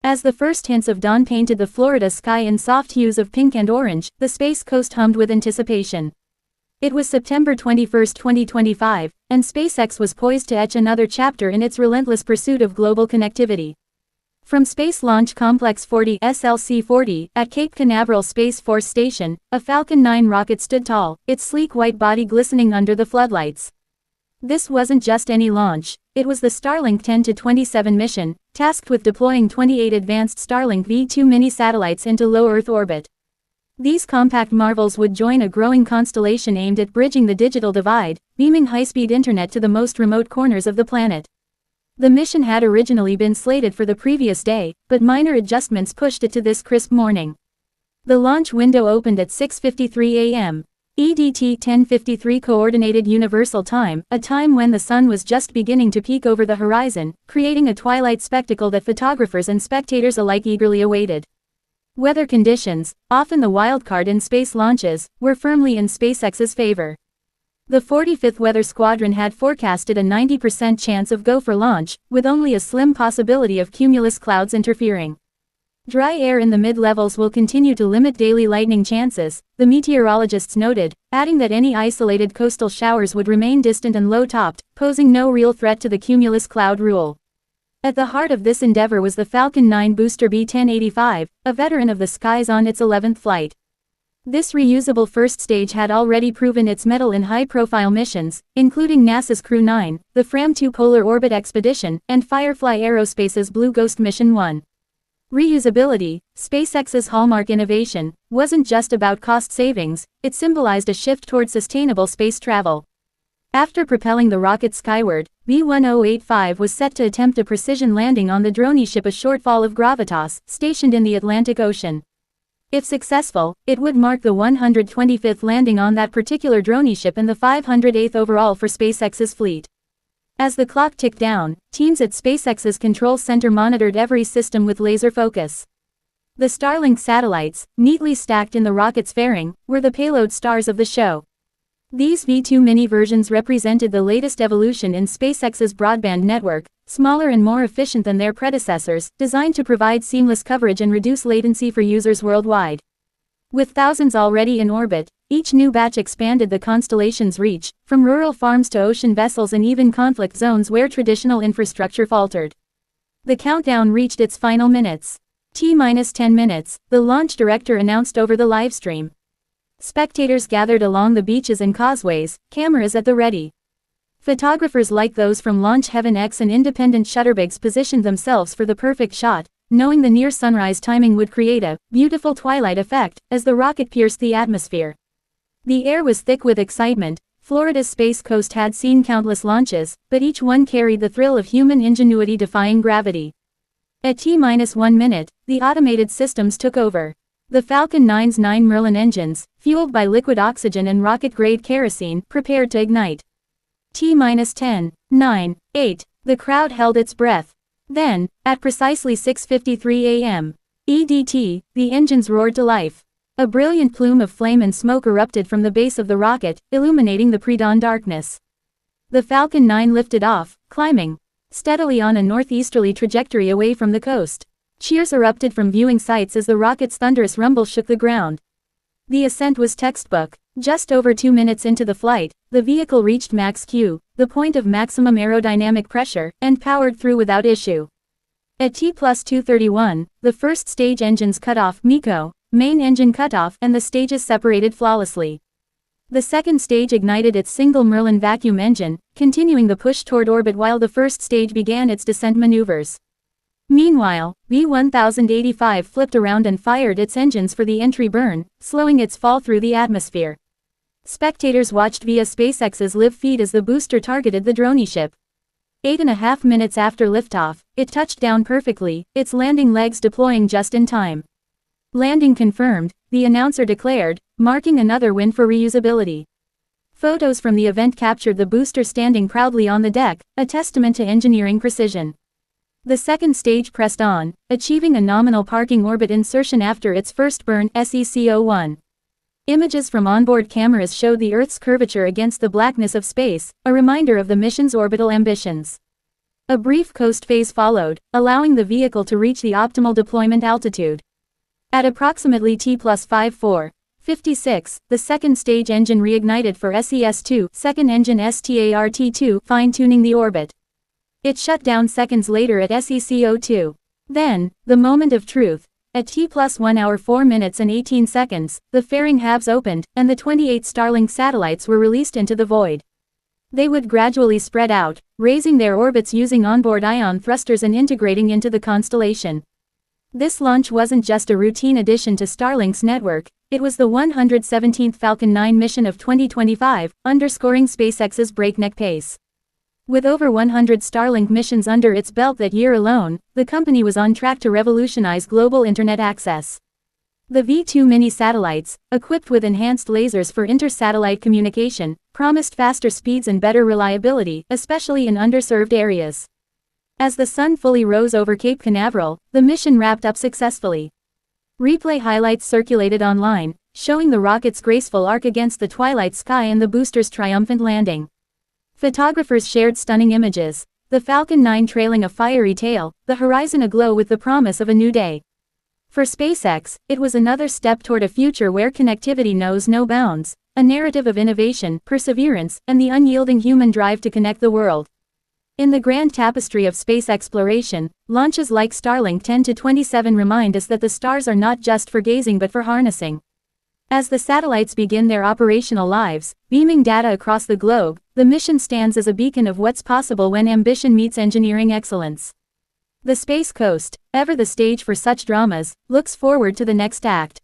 As the first hints of dawn painted the Florida sky in soft hues of pink and orange, the Space Coast hummed with anticipation. It was September 21, 2025, and SpaceX was poised to etch another chapter in its relentless pursuit of global connectivity. From Space Launch Complex 40 (SLC-40) at Cape Canaveral Space Force Station, a Falcon 9 rocket stood tall, its sleek white body glistening under the floodlights. This wasn't just any launch, it was the Starlink 10-27 mission, tasked with deploying 28 advanced Starlink V2 Mini satellites into low Earth orbit. These compact marvels would join a growing constellation aimed at bridging the digital divide, beaming high-speed internet to the most remote corners of the planet. The mission had originally been slated for the previous day, but minor adjustments pushed it to this crisp morning. The launch window opened at 6:53 a.m. EDT 10:53 Coordinated Universal Time, a time when the sun was just beginning to peek over the horizon, creating a twilight spectacle that photographers and spectators alike eagerly awaited. Weather conditions, often the wildcard in space launches, were firmly in SpaceX's favor. The 45th Weather Squadron had forecasted a 90% chance of go for launch, with only a slim possibility of cumulus clouds interfering. Dry air in the mid-levels will continue to limit daily lightning chances, the meteorologists noted, adding that any isolated coastal showers would remain distant and low-topped, posing no real threat to the cumulus cloud rule. At the heart of this endeavor was the Falcon 9 booster B-1085, a veteran of the skies on its 11th flight. This reusable first stage had already proven its mettle in high-profile missions, including NASA's Crew 9, the Fram-2 Polar Orbit Expedition, and Firefly Aerospace's Blue Ghost Mission 1. Reusability, SpaceX's hallmark innovation, wasn't just about cost savings, it symbolized a shift toward sustainable space travel. After propelling the rocket skyward, B-1085 was set to attempt a precision landing on the drone ship A Shortfall of Gravitas, stationed in the Atlantic Ocean. If successful, it would mark the 125th landing on that particular drone ship and the 508th overall for SpaceX's fleet. As the clock ticked down, teams at SpaceX's control center monitored every system with laser focus. The Starlink satellites, neatly stacked in the rocket's fairing, were the payload stars of the show. These V2 Mini versions represented the latest evolution in SpaceX's broadband network, smaller and more efficient than their predecessors, designed to provide seamless coverage and reduce latency for users worldwide. With thousands already in orbit, each new batch expanded the constellation's reach, from rural farms to ocean vessels and even conflict zones where traditional infrastructure faltered. The countdown reached its final minutes. T-10 minutes, the launch director announced over the livestream. Spectators gathered along the beaches and causeways, cameras at the ready. Photographers like those from Launch Heaven X and independent shutterbigs positioned themselves for the perfect shot, knowing the near sunrise timing would create a beautiful twilight effect as the rocket pierced the atmosphere. The air was thick with excitement. Florida's Space Coast had seen countless launches, but each one carried the thrill of human ingenuity defying gravity. At T-1 minute, the automated systems took over. The Falcon 9's 9 Merlin engines, fueled by liquid oxygen and rocket-grade kerosene, prepared to ignite. T-10, 9, 8, the crowd held its breath. Then, at precisely 6:53 a.m. EDT, the engines roared to life. A brilliant plume of flame and smoke erupted from the base of the rocket, illuminating the pre-dawn darkness. The Falcon 9 lifted off, climbing steadily on a northeasterly trajectory away from the coast. Cheers erupted from viewing sites as the rocket's thunderous rumble shook the ground. The ascent was textbook. Just over 2 minutes into the flight, the vehicle reached max Q, the point of maximum aerodynamic pressure, and powered through without issue. At T+231, the first stage engines cut off MECO, main engine cutoff, and the stages separated flawlessly. The second stage ignited its single Merlin vacuum engine, continuing the push toward orbit while the first stage began its descent maneuvers. Meanwhile, B-1085 flipped around and fired its engines for the entry burn, slowing its fall through the atmosphere. Spectators watched via SpaceX's live feed as the booster targeted the drone ship. 8.5 minutes after liftoff, it touched down perfectly, its landing legs deploying just in time. Landing confirmed, the announcer declared, marking another win for reusability. Photos from the event captured the booster standing proudly on the deck, a testament to engineering precision. The second stage pressed on, achieving a nominal parking orbit insertion after its first burn, SEC-01. Images from onboard cameras showed the Earth's curvature against the blackness of space, a reminder of the mission's orbital ambitions. A brief coast phase followed, allowing the vehicle to reach the optimal deployment altitude. At approximately T+54.56, the second stage engine reignited for SES-2, second engine START-2, fine-tuning the orbit. It shut down seconds later at SECO-2. Then, the moment of truth. At T+1 hour 4 minutes and 18 seconds, the fairing halves opened, and the 28 Starlink satellites were released into the void. They would gradually spread out, raising their orbits using onboard ion thrusters and integrating into the constellation. This launch wasn't just a routine addition to Starlink's network, it was the 117th Falcon 9 mission of 2025, underscoring SpaceX's breakneck pace. With over 100 Starlink missions under its belt that year alone, the company was on track to revolutionize global internet access. The V2 Mini satellites, equipped with enhanced lasers for inter-satellite communication, promised faster speeds and better reliability, especially in underserved areas. As the sun fully rose over Cape Canaveral, the mission wrapped up successfully. Replay highlights circulated online, showing the rocket's graceful arc against the twilight sky and the booster's triumphant landing. Photographers shared stunning images, the Falcon 9 trailing a fiery tail, the horizon aglow with the promise of a new day. For SpaceX, it was another step toward a future where connectivity knows no bounds, a narrative of innovation, perseverance, and the unyielding human drive to connect the world. In the grand tapestry of space exploration, launches like Starlink 10-27 remind us that the stars are not just for gazing but for harnessing. As the satellites begin their operational lives, beaming data across the globe, the mission stands as a beacon of what's possible when ambition meets engineering excellence. The Space Coast, ever the stage for such dramas, looks forward to the next act.